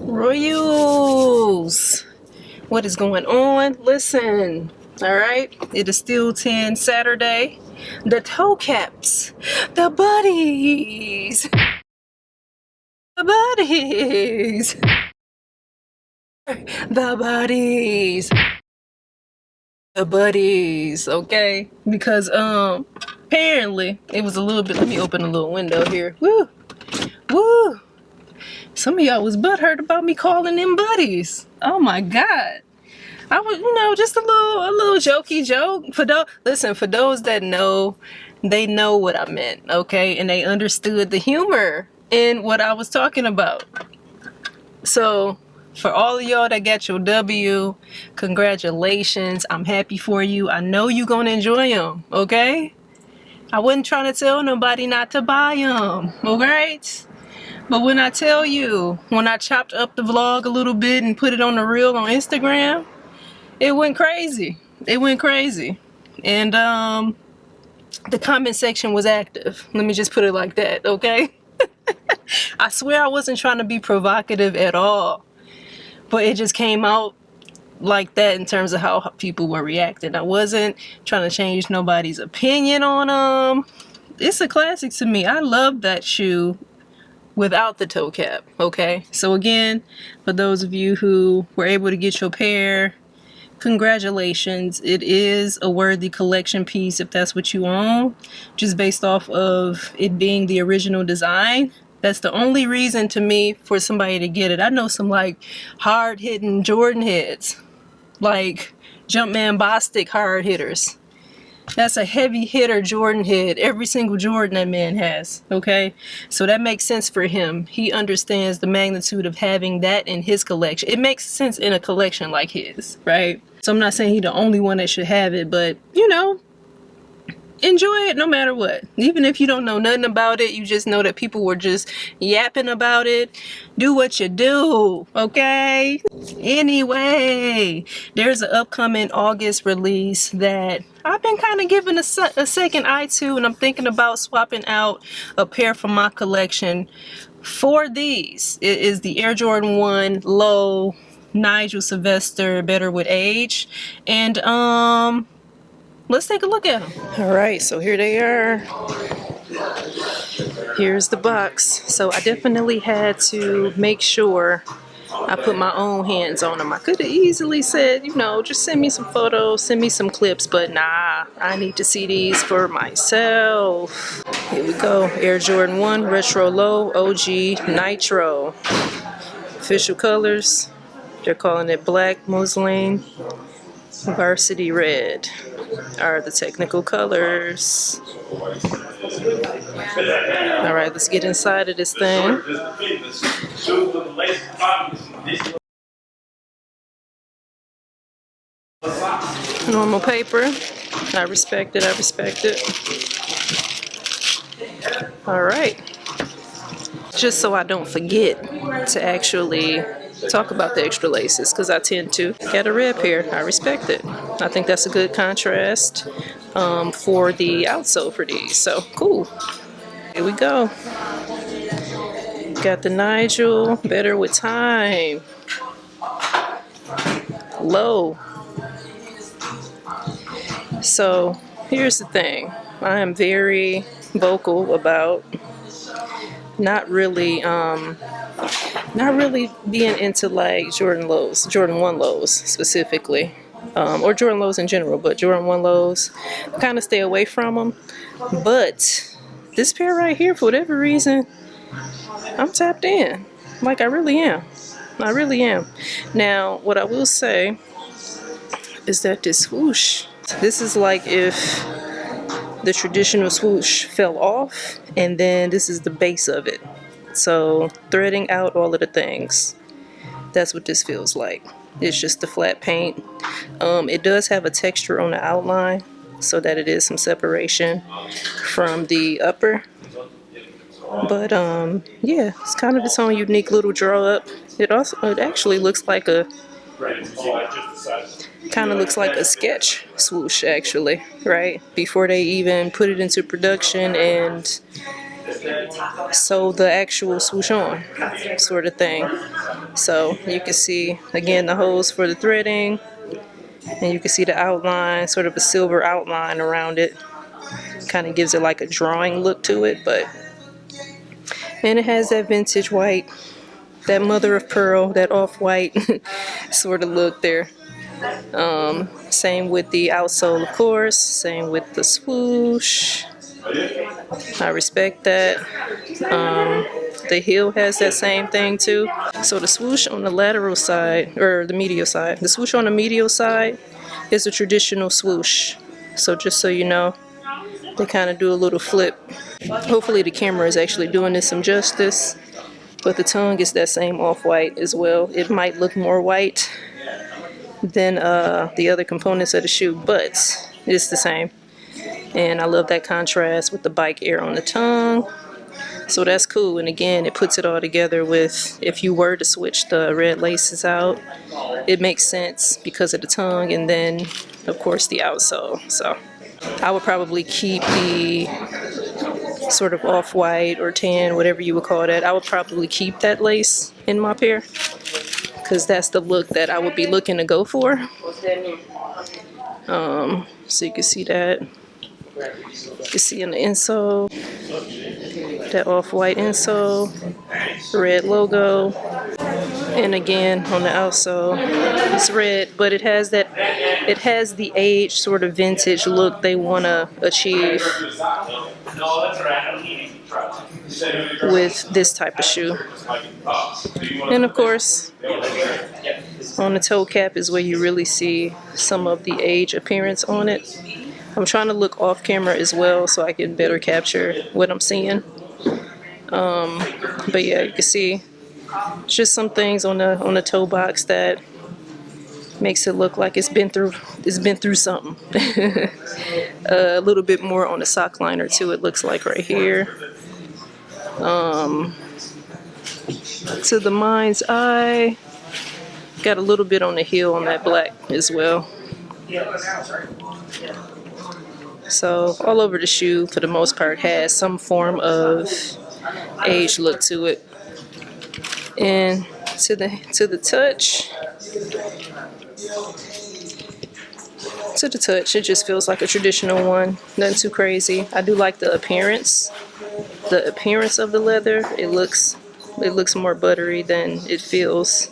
Royals, what is going on? Listen, all right, it is still 10 Saturday. The toe caps, the buddies, the buddies, the buddies, the buddies, okay? Because apparently it was a little bit, let me open a little window here. Woo, woo. Some of y'all was butthurt about me calling them buddies. Oh my God. I was, just a little jokey joke. For those that know, they know what I meant, okay? And they understood the humor in what I was talking about. So, for all of y'all that got your W, congratulations. I'm happy for you. I know you're gonna enjoy them, okay? I wasn't trying to tell nobody not to buy them, alright? But when I tell you, when I chopped up the vlog a little bit and put it on the reel on Instagram, it went crazy. It went crazy. And the comment section was active. Let me just put it like that, okay? I swear I wasn't trying to be provocative at all. But it just came out like that in terms of how people were reacting. I wasn't trying to change nobody's opinion on them. It's a classic to me. I love that shoe without the toe cap, okay? So again, for those of you who were able to get your pair, congratulations. It is a worthy collection piece if that's what you own, just based off of it being the original design. That's the only reason to me for somebody to get it. I know some like hard-hitting Jordan heads, like Jumpman Bostic hard hitters. That's a heavy hitter Jordan head. Every single Jordan that man has, okay? So that makes sense for him. He understands the magnitude of having that in his collection. It makes sense in a collection like his, right? So I'm not saying he's the only one that should have it, but, enjoy it no matter what. Even if you don't know nothing about it, you just know that people were just yapping about it. Do what you do, okay? Anyway, there's an upcoming August release that I've been kind of giving a second eye to, and I'm thinking about swapping out a pair from my collection for these. It is the Air Jordan 1 Low Nigel Sylvester Better With Age, and let's take a look at them. All right, so here they are. Here's the box. So I definitely had to make sure I put my own hands on them. I could have easily said, just send me some photos, send me some clips, but nah, I need to see these for myself. Here we go. Air Jordan 1 Retro Low OG Nitro. Official colors. They're calling it Black Muslin Varsity Red are the technical colors. All right, let's get inside of this thing. Normal paper. I respect it. I respect it. All right. Just so I don't forget to actually talk about the extra laces, because I tend to. Got a red pair. I respect it. I think that's a good contrast for the outsole for these. So cool. Here we go. Got the Nigel Better With Time Low. So here's the thing. I am very vocal about not really being into like Jordan lows, Jordan 1 lows specifically, or Jordan lows in general, but Jordan 1 lows, I kind of stay away from them. But this pair right here, for whatever reason, I'm tapped in. Like I really am. I really am. Now, what I will say is that this swoosh, this is like if the traditional swoosh fell off, and then this is the base of it. So threading out all of the things, that's what this feels like. It's just the flat paint. It does have a texture on the outline so that it is some separation from the upper. But yeah, it's kind of its own unique little draw up. It actually looks like a sketch swoosh actually, right? Before they even put it into production and sew the actual swoosh on, sort of thing. So you can see, again, the holes for the threading, and you can see the outline, sort of a silver outline around it. Kind of gives it like a drawing look to it, and it has that vintage white, that mother of pearl, that off-white sort of look there. Same with the outsole, of course. Same with the swoosh. I respect that. The heel has that same thing too. So the swoosh on the lateral side, or the medial side, the swoosh on the medial side is a traditional swoosh. So just so you know, they kind of do a little flip. Hopefully the camera is actually doing this some justice, but the tongue is that same off-white as well. It might look more white than the other components of the shoe, but it's the same. And I love that contrast with the bike air on the tongue. So that's cool. And again, it puts it all together with, if you were to switch the red laces out, it makes sense because of the tongue, and then of course the outsole. So I would probably keep the sort of off-white or tan, whatever you would call that. I would probably keep that lace in my pair because that's the look that I would be looking to go for. So you can see that. You can see in the insole, that off-white insole, red logo, and again on the outsole, it's red, but it has that, it has the age sort of vintage look they want to achieve with this type of shoe. And of course, on the toe cap is where you really see some of the age appearance on it. I'm trying to look off camera as well so I can better capture what I'm seeing. But yeah, you can see just some things on the toe box that makes it look like it's been through something. A little bit more on the sock liner too, it looks like right here. To the mind's eye, got a little bit on the heel on that black as well. So all over the shoe, for the most part, has some form of age look to it. And to the touch, it just feels like a traditional one. Nothing too crazy. I do like the appearance. The appearance of the leather. It looks more buttery than it feels,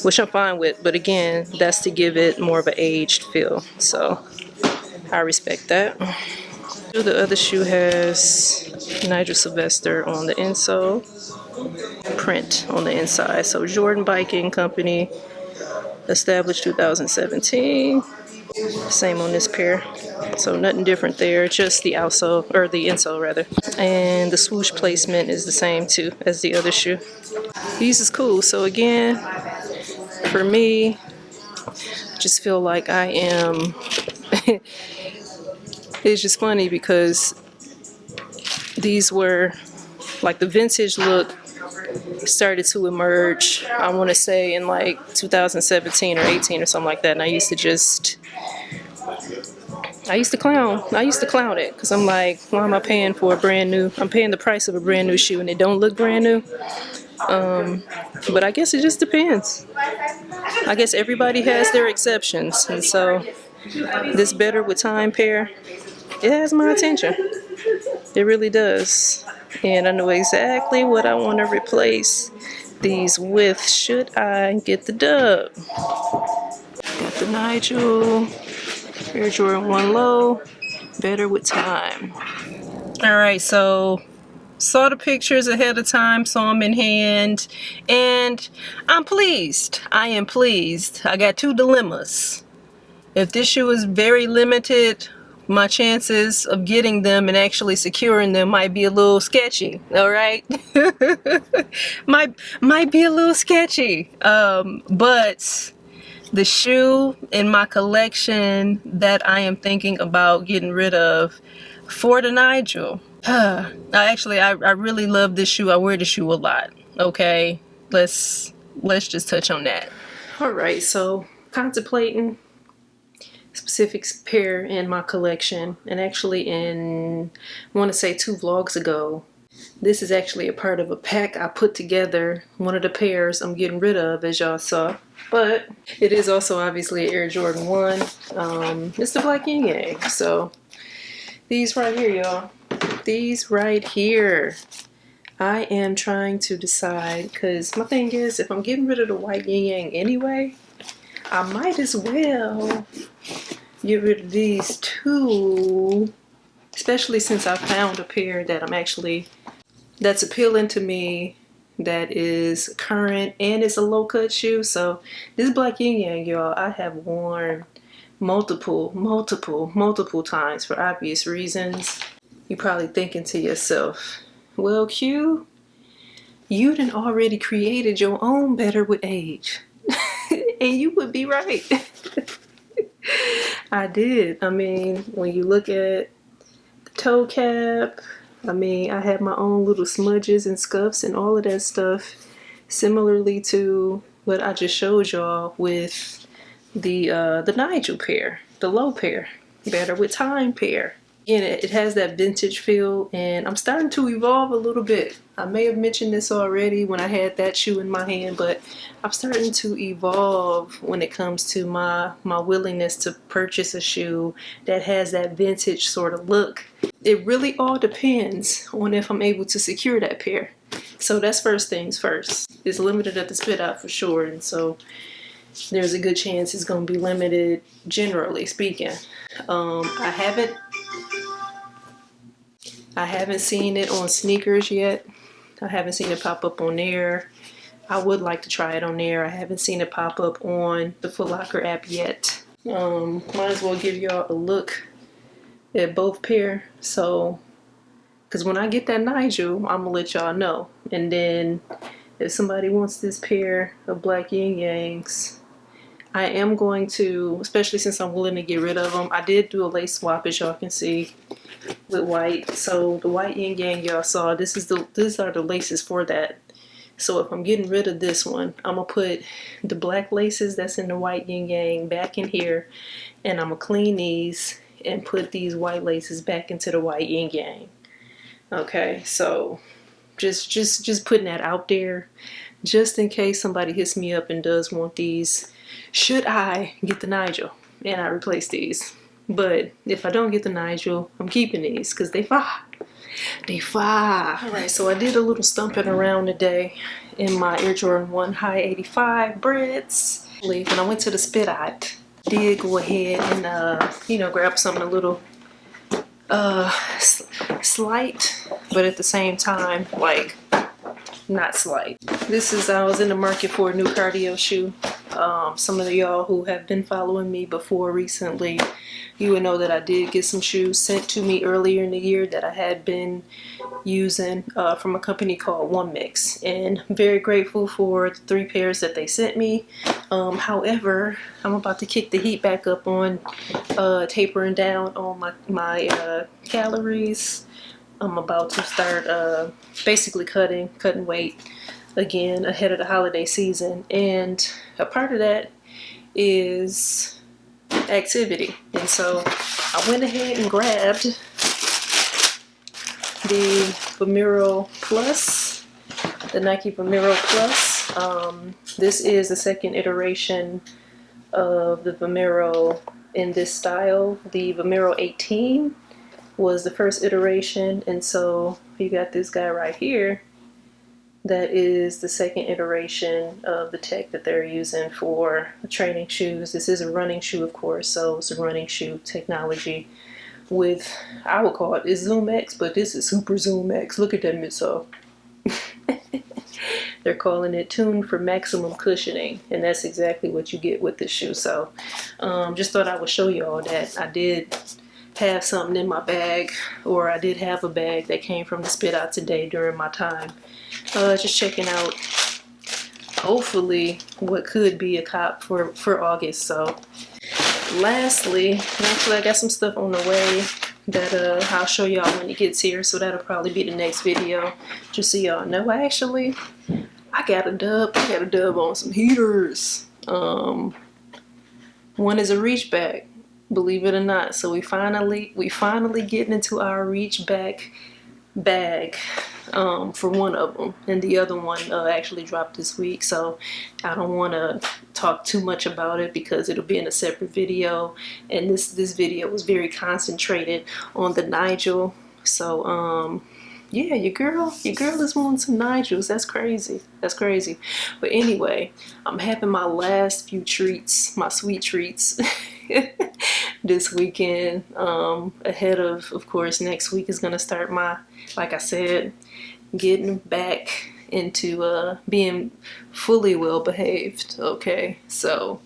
which I'm fine with. But again, that's to give it more of an aged feel. So I respect that. The other shoe has Nigel Sylvester on the insole, print on the inside. So Jordan Biking Company, established 2017. Same on this pair. So nothing different there, just the outsole, or the insole rather. And the swoosh placement is the same too as the other shoe. These is cool. So again, for me, I just feel like I am it's just funny because these were like the vintage look started to emerge, I want to say in like 2017 or 18 or something like that. And I used to clown it because I'm like, why am I paying for a brand new, I'm paying the price of a brand new shoe and they don't look brand new. But I guess it just depends. I guess everybody has their exceptions, and so this Better with Time pair, it has my attention. It really does. And I know exactly what I want to replace these with should I get the dub. Got the Nigel Air Jordan 1 Low, Better with Time. Alright, so saw the pictures ahead of time, saw them in hand, and I'm pleased. I am pleased. I got two dilemmas. If this shoe is very limited, my chances of getting them and actually securing them might be a little sketchy. All right, might be a little sketchy. But the shoe in my collection that I am thinking about getting rid of for the Nigel. I really love this shoe. I wear the shoe a lot. Okay, let's just touch on that. All right, so contemplating specific pair in my collection, and actually in, I want to say 2 vlogs ago, This is actually a part of a pack I put together. One of the pairs I'm getting rid of, as y'all saw. But it is also obviously an Air Jordan 1. It's the black yin yang. So these right here, y'all. These right here. I am trying to decide, because my thing is, if I'm getting rid of the white yin yang anyway, I might as well get rid of these two, especially since I found a pair that that's appealing to me, that is current, and it's a low cut shoe. So this black yin yang, y'all, I have worn multiple times for obvious reasons. You're probably thinking to yourself, well, Q, you done already created your own better with age. And you would be right. I did. I mean, when you look at the toe cap, I mean, I had my own little smudges and scuffs and all of that stuff, similarly to what I just showed y'all with the Nigel pair, the low pair, better with time pair. Again, it has that vintage feel, and I'm starting to evolve a little bit. I may have mentioned this already when I had that shoe in my hand, but I'm starting to evolve when it comes to my willingness to purchase a shoe that has that vintage sort of look. It really all depends on if I'm able to secure that pair. So that's first things first. It's limited at the spit out for sure, and so there's a good chance it's going to be limited generally speaking. I haven't seen it on sneakers yet. I haven't seen it pop up on there. I would like to try it on there. I haven't seen it pop up on the Foot Locker app yet. Might as well give y'all a look at both pair. So, because when I get that Nigel, I'm gonna let y'all know. And then if somebody wants this pair of black yin yangs, I am going to, especially since I'm willing to get rid of them. I did do a lace swap, as y'all can see, with white. So the white yin yang y'all saw, these are the laces for that. So if I'm getting rid of this one, I'm gonna put the black laces that's in the white yin yang back in here, and I'm gonna clean these and put these white laces back into the white yin yang. Okay, so just putting that out there, just in case somebody hits me up and does want these, should I get the Nigel and I replace these. But if I don't get the Nigel, I'm keeping these because they fire. They fire. Alright, so I did a little stumping around today in my Air Jordan 1 High 85 breads. When I went to the spit out, I did go ahead and grab something a little slight, but at the same time, like, not slight. I was in the market for a new cardio shoe. Some of y'all who have been following me before recently, you would know that I did get some shoes sent to me earlier in the year that I had been using from a company called One Mix, and I'm very grateful for the 3 pairs that they sent me. However, I'm about to kick the heat back up on tapering down on my calories. I'm about to start basically cutting weight again ahead of the holiday season, and a part of that is activity. And so I went ahead and grabbed the Vomero Plus, the Nike Vomero Plus. This is the second iteration of the Vomero in this style. The Vomero 18 was the first iteration, and so you got this guy right here that is the second iteration of the tech that they're using for the training shoes. This is a running shoe, of course, so it's a running shoe technology with, I would call it Zoom X, but this is Super Zoom X. Look at that midsole. They're calling it tuned for maximum cushioning, and that's exactly what you get with this shoe. So just thought I would show you all that I did have something in my bag, or I did have a bag that came from the spit out today during my time just checking out, hopefully, what could be a cop for August. So lastly, actually I got some stuff on the way that I'll show y'all when it gets here, so that'll probably be the next video, just so y'all know. Actually, I got a dub on some heaters. One is a reach back, believe it or not. So we finally getting into our reach back bag for one of them, and the other one actually dropped this week, so I don't want to talk too much about it because it'll be in a separate video, and this video was very concentrated on the Nigel. So yeah, your girl is wanting some Nigels. That's crazy. That's crazy. But anyway, I'm having my last few treats, my sweet treats this weekend, ahead of course next week is gonna start my, like I said, getting back into being fully well behaved. Okay, so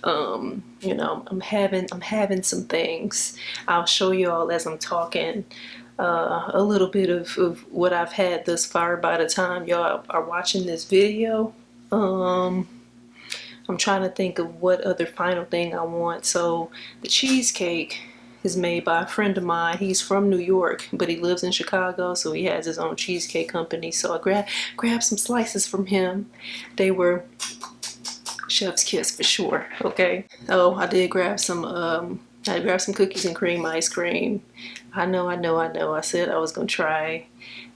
you know, I'm having some things. I'll show you all as I'm talking a little bit of what I've had thus far by the time y'all are watching this video. I'm trying to think of what other final thing I want. So the cheesecake is made by a friend of mine. He's from New York, but he lives in Chicago, so he has his own cheesecake company. So I grabbed some slices from him. They were chef's kiss for sure. Okay. Oh, I did grab some cookies and cream ice cream. I know. I said I was gonna try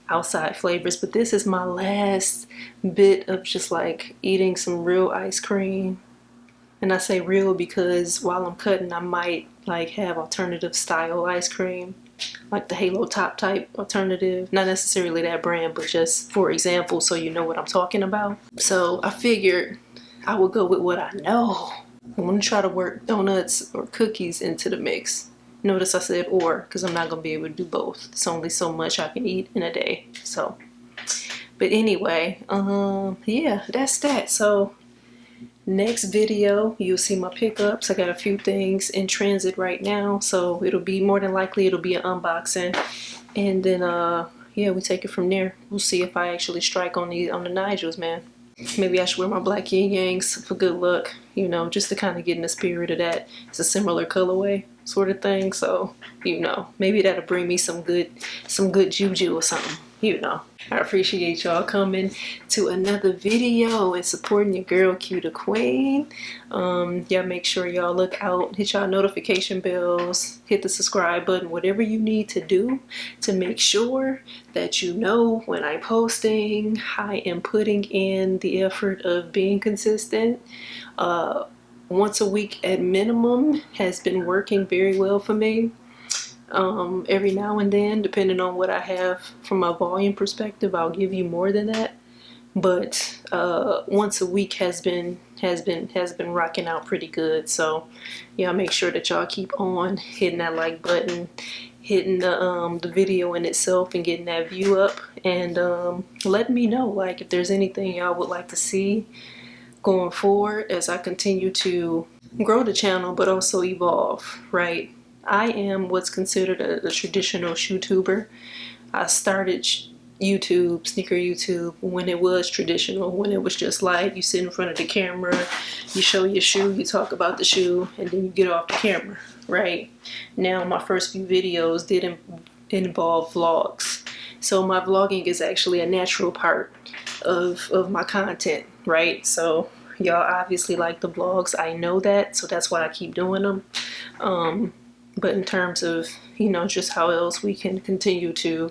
outside flavors, but this is my last bit of just like eating some real ice cream. And I say real because while I'm cutting, I might like have alternative style ice cream, like the Halo Top type alternative. Not necessarily that brand, but just for example, so you know what I'm talking about. So I figured I would go with what I know. I'm gonna try to work donuts or cookies into the mix. Notice I said or, because I'm not gonna be able to do both. It's only so much I can eat in a day. So, but anyway, yeah, that's that. So next video, you'll see my pickups. I got a few things in transit right now, so it'll be more than likely it'll be an unboxing, and then yeah, we take it from there. We'll see if I actually strike on the Nigels, man. Maybe I should wear my black yin yangs for good luck, you know, just to kind of get in the spirit of that. It's a similar colorway sort of thing, so you know, maybe that'll bring me some good juju or something, you know. I appreciate y'all coming to another video and supporting your girl Q the Queen. Y'all make sure y'all look out, hit y'all notification bells, hit the subscribe button, whatever you need to do to make sure that you know when I'm posting. I am putting in the effort of being consistent. Once a week at minimum has been working very well for me. Every now and then, depending on what I have from a volume perspective, I'll give you more than that. But once a week has been rocking out pretty good. So y'all make sure that y'all keep on hitting that like button, hitting the video in itself and getting that view up, and letting me know like if there's anything y'all would like to see going forward as I continue to grow the channel but also evolve, right? I am what's considered a traditional shoe-tuber. I started YouTube, sneaker YouTube, when it was traditional, when it was just like you sit in front of the camera, you show your shoe, you talk about the shoe, and then you get off the camera, right? Now my first few videos did involve vlogs. So my vlogging is actually a natural part of my content, right? So y'all obviously like the vlogs. I know that, so that's why I keep doing them. But in terms of, you know, just how else we can continue to,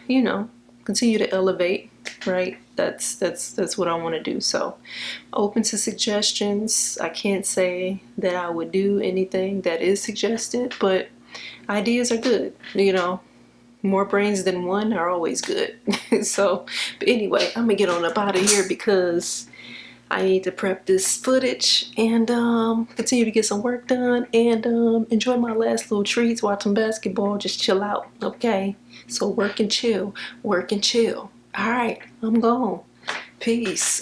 you know, continue to elevate, right? That's what I want to do. So open to suggestions. I can't say that I would do anything that is suggested, but ideas are good, you know. More brains than one are always good. So, but anyway, I'm gonna get on up out of here because I need to prep this footage and continue to get some work done and enjoy my last little treats, watch some basketball, just chill out, okay? So work and chill, work and chill. All right, I'm gone. Peace.